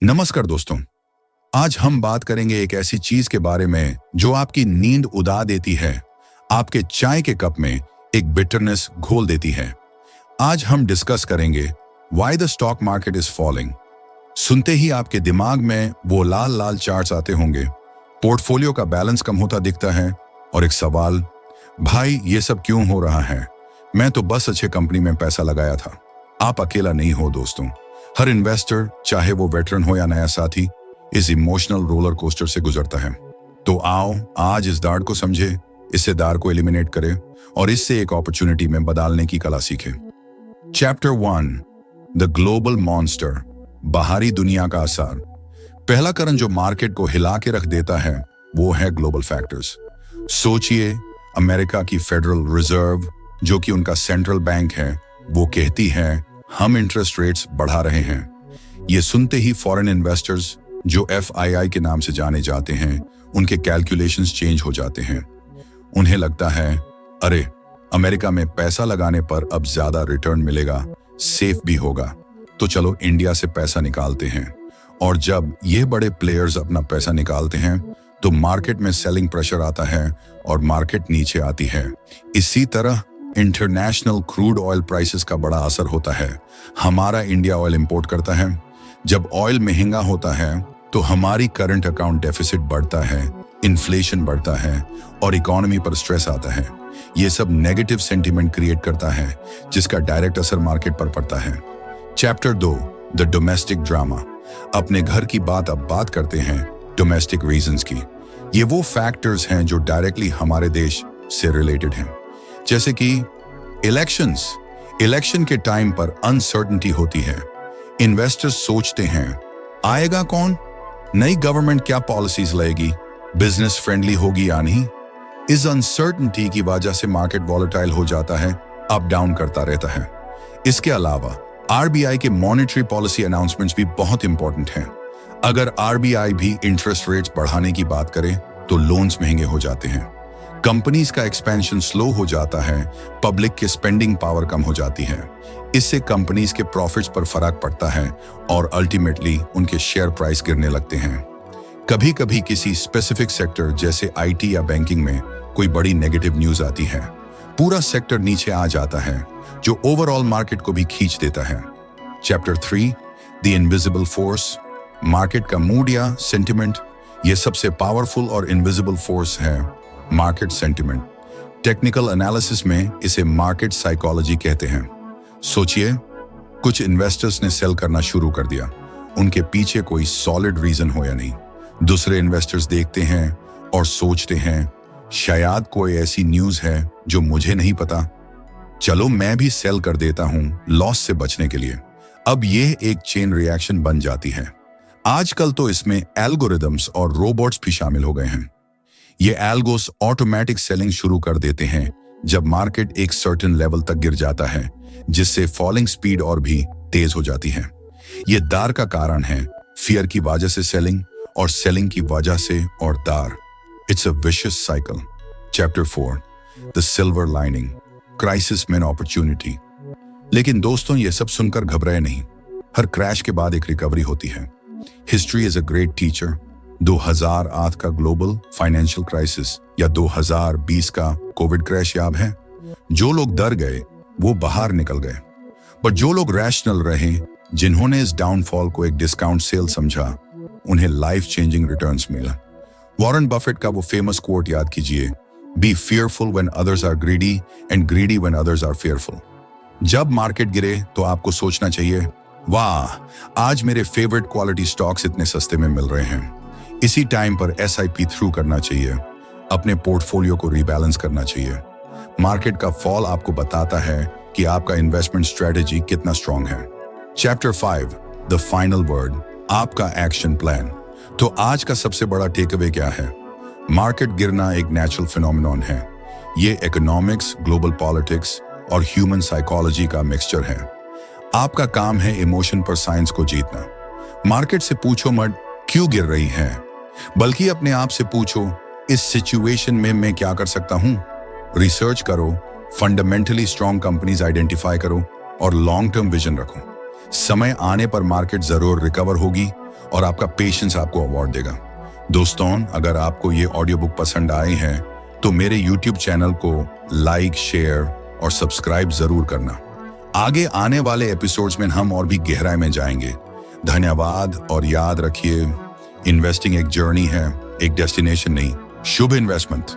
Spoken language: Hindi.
नमस्कार दोस्तों। आज हम बात करेंगे एक ऐसी चीज के बारे में जो आपकी नींद उड़ा देती है, आपके चाय के कप में एक बिटरनेस घोल देती है। आज हम डिस्कस करेंगे why the stock market is falling. सुनते ही आपके दिमाग में वो लाल लाल चार्ट्स आते होंगे, पोर्टफोलियो का बैलेंस कम होता दिखता है और एक सवाल, भाई ये सब क्यों हो रहा है? मैं तो बस अच्छे कंपनी में पैसा लगाया था। आप अकेला नहीं हो दोस्तों। हर इन्वेस्टर, चाहे वो वेटरन हो या नया साथी, इस इमोशनल रोलर कोस्टर से गुजरता है। तो आओ आज इस दाड़ को समझे, इससे दाड़ को एलिमिनेट करे और इससे एक अपॉर्चुनिटी में बदलने की कला सीखे। चैप्टर 1, द ग्लोबल मॉन्स्टर, बाहरी दुनिया का असर। पहला कारण जो मार्केट को हिला के रख देता है वो है ग्लोबल फैक्टर्स। सोचिए, अमेरिका की फेडरल रिजर्व, जो कि उनका सेंट्रल बैंक है, वो कहती है हम इंटरेस्ट रेट्स बढ़ा रहे हैं। ये सुनते ही फॉरेन इन्वेस्टर्स, जो FII के नाम से जाने जाते हैं, उनके कैलकुलेशंस चेंज हो जाते हैं। उन्हें लगता है अरे, अमेरिका में पैसा लगाने पर अब ज्यादा रिटर्न मिलेगा, सेफ भी होगा, तो चलो इंडिया से पैसा निकालते हैं। और जब ये बड़े प्लेयर्स अपना पैसा निकालते हैं तो मार्केट में सेलिंग प्रेशर आता है और मार्केट नीचे आती है। इसी तरह इंटरनेशनल क्रूड ऑयल प्राइसेस का बड़ा असर होता है। हमारा इंडिया ऑयल इंपोर्ट करता है। जब ऑयल महंगा होता है तो हमारी करंट अकाउंट डेफिसिट बढ़ता है, इन्फ्लेशन बढ़ता है और इकोनॉमी पर स्ट्रेस आता है। ये सब नेगेटिव सेंटीमेंट क्रिएट करता है, जिसका डायरेक्ट असर मार्केट पर पड़ता है। Chapter 2, the domestic drama. अपने घर की बात करते हैं डोमेस्टिक रीजंस की। ये वो फैक्टर्स हैं जो डायरेक्टली हमारे देश से रिलेटेड हैं, जैसे कि इलेक्शन के टाइम पर अनसर्टेनिटी होती है। इन्वेस्टर्स सोचते हैं आएगा कौन, नई गवर्नमेंट क्या पॉलिसीज लाएगी, बिजनेस फ्रेंडली होगी या नहीं। इस अनसर्टेनिटी की वजह से मार्केट वॉलेटाइल हो जाता है, अप डाउन करता रहता है। इसके अलावा RBI के मॉनेटरी पॉलिसी अनाउंसमेंट्स भी बहुत इंपॉर्टेंट हैं। अगर RBI भी इंटरेस्ट रेट्स बढ़ाने की बात करे तो लोन्स महंगे हो जाते हैं, कंपनीज का एक्सपेंशन स्लो हो जाता है, पब्लिक की स्पेंडिंग पावर कम हो जाती है। इससे कंपनीज के प्रॉफिट्स पर फर्क पड़ता है और अल्टीमेटली उनके शेयर प्राइस गिरने लगते हैं। कभी कभी किसी स्पेसिफिक सेक्टर जैसे IT या बैंकिंग में कोई बड़ी नेगेटिव न्यूज आती है, पूरा सेक्टर नीचे आ जाता है, जो ओवरऑल मार्केट को भी खींच देता है। Chapter 3, the invisible force. Market का मूड या सेंटिमेंट, ये सबसे पावरफुल और इनविजिबल फोर्स है मार्केट सेंटिमेंट। टेक्निकल एनालिसिस में इसे मार्केट साइकोलॉजी कहते हैं। सोचिए, कुछ इन्वेस्टर्स ने सेल करना शुरू कर दिया, उनके पीछे कोई सॉलिड रीजन हो या नहीं। दूसरे इन्वेस्टर्स देखते हैं और सोचते हैं शायद कोई ऐसी न्यूज है जो मुझे नहीं पता, चलो मैं भी सेल कर देता हूं लॉस से बचने के लिए। अब यह एक चेन रिएक्शन बन जाती है। आजकल तो इसमें एल्गोरिदम्स और रोबोट्स भी शामिल हो गए हैं। ये एल्गोस ऑटोमेटिक सेलिंग शुरू कर देते हैं जब मार्केट एक सर्टेन लेवल तक गिर जाता है, जिससे फॉलिंग स्पीड और भी तेज हो जाती है। ये दार का कारण है, फियर की वजह से सेलिंग और सेलिंग की वजह से और दार। It's a vicious cycle. Chapter 4, the silver lining, crisis में अपॉर्चुनिटी। लेकिन दोस्तों, ये सब सुनकर घबराए नहीं। हर क्रैश के बाद एक रिकवरी होती है। History is a great teacher. 2008 का ग्लोबल फाइनेंशियल क्राइसिस या 2020 का कोविड क्रैश याद है? जो लोग डर गए वो बाहर निकल गए, बट जो लोग रैशनल रहे, जिन्होंने इस डाउनफॉल को एक डिस्काउंट सेल समझा, उन्हें लाइफ चेंजिंग रिटर्न्स मिला। वॉरेन बफेट का वो फेमस कोट याद कीजिए, be fearful when others are greedy and greedy when others are fearful. जब मार्केट गिरे तो आपको सोचना चाहिए, वाह, आज मेरे फेवरेट क्वालिटी स्टॉक्स इतने सस्ते में मिल रहे हैं। इसी टाइम पर SIP थ्रू करना चाहिए, अपने पोर्टफोलियो को रीबैलेंस करना चाहिए। मार्केट का फॉल आपको बताता है कि आपका इन्वेस्टमेंट स्ट्रेटेजी कितना स्ट्रांग है। चैप्टर 5, द फाइनल वर्ड, आपका एक्शन प्लान। तो आज का सबसे बड़ा टेकअवे क्या है? मार्केट गिरना एक नेचुरल फिनोमिनन है। ये इकोनॉमिक्स, ग्लोबल पॉलिटिक्स और ह्यूमन साइकोलॉजी का मिक्सचर है। आपका काम है इमोशन पर साइंस को जीतना। मार्केट से पूछो मत क्यों गिर रही है, बल्कि अपने आप से पूछो इस सिचुएशन में मैं क्या कर सकता हूं। रिसर्च करो, फंडामेंटली स्ट्रॉन्ग कंपनीज आइडेंटिफाई करो और लॉन्ग टर्म विजन रखो। समय आने पर मार्केट जरूर रिकवर होगी और आपका पेशेंस आपको अवार्ड देगा। दोस्तों, अगर आपको ये ऑडियो बुक पसंद आए हैं तो मेरे YouTube चैनल को लाइक, शेयर और सब्सक्राइब जरूर करना। आगे आने वाले एपिसोड्स में हम और भी गहराई में जाएंगे। धन्यवाद और याद रखिए, इन्वेस्टिंग एक जर्नी है, एक डेस्टिनेशन नहीं। शुभ इन्वेस्टमेंट।